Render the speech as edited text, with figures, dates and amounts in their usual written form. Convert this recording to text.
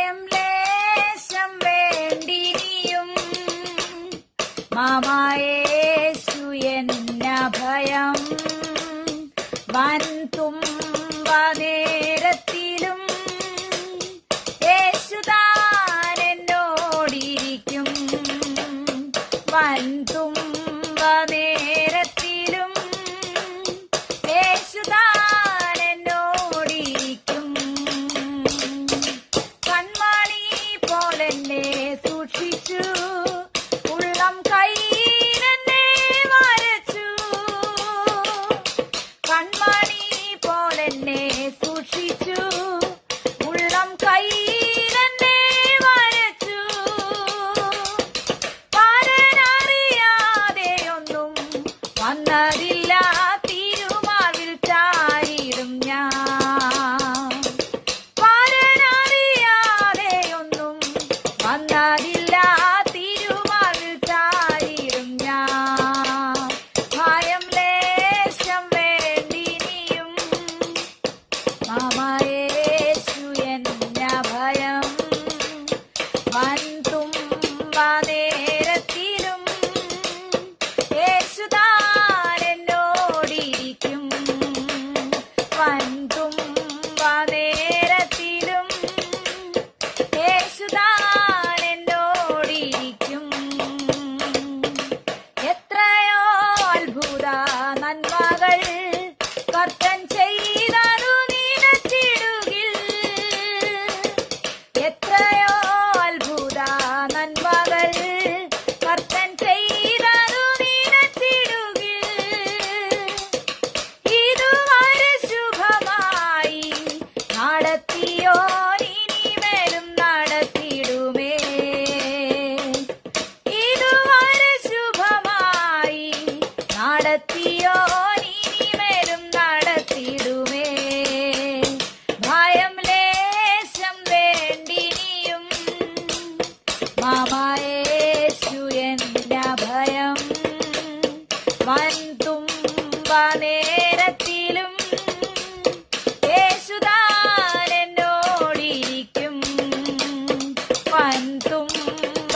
ഭയം ലേശം വേണ്ടിനിയും മാമായേശു എന്ന ഭയം വൻതുമ്പ നേരത്തിലും യേശുതാൻ എന്നോടിരിക്കും വൻതുമ്പ നേരത്തിലും യേശുതാൻ എന്നോടിരിക്കും കൺമണി പോലെന്നെ സൂക്ഷിച്ചു ഉള്ളം കൈയിലെന്നെ വരച്ചു കൺമണി പോലെന്നെ സൂക്ഷിച്ചു ഉള്ളം കൈയിലെന്നെ വരച്ചു പാരനറിയാതെയൊന്നും വന്നതില്ല തിരുമാവിൽ ചാരിടും ഞാൻ പാരനറിയാതെയൊന്നും വന്നതില്ല തിരുമാവിൽ ചാരിടും ഞാൻ ഭയം ലേശം വേണ്ടിനിയും മാമായേശു എന്ന ഭയം വൻതുമ്പ നേരത്തിലും യേശുതാൻ എന്നോടിരിക്കും വൻതുമ്പ നേരത്തിലും യേശുതാൻ എന്നോടിരിക്കും എത്രയോ അത്ഭുത നന്മകൾ കർത്തൻ ചെയ്തതു നിനച്ചിടുകിൽ എത്രയോ അത്ഭുത നന്മകൾ കർത്തൻ ചെയ്തതു നിനച്ചിടുകിൽ ഇതുവരെ ശുഭമായി നടത്തിയോ ഇനിമേലും നടത്തിടുമേ ഇതുവരെ ശുഭമായി നടത്തിയോ ഇനിമേലും നടത്തിടുമേ ഭയം ലേശം വേണ്ടിനിയും മാമായേശു എന്ന ഭയം വൻതുമ്പ നേരത്തിലും യേശുതാൻ എന്നോടിരിക്കും വൻതുമ്പ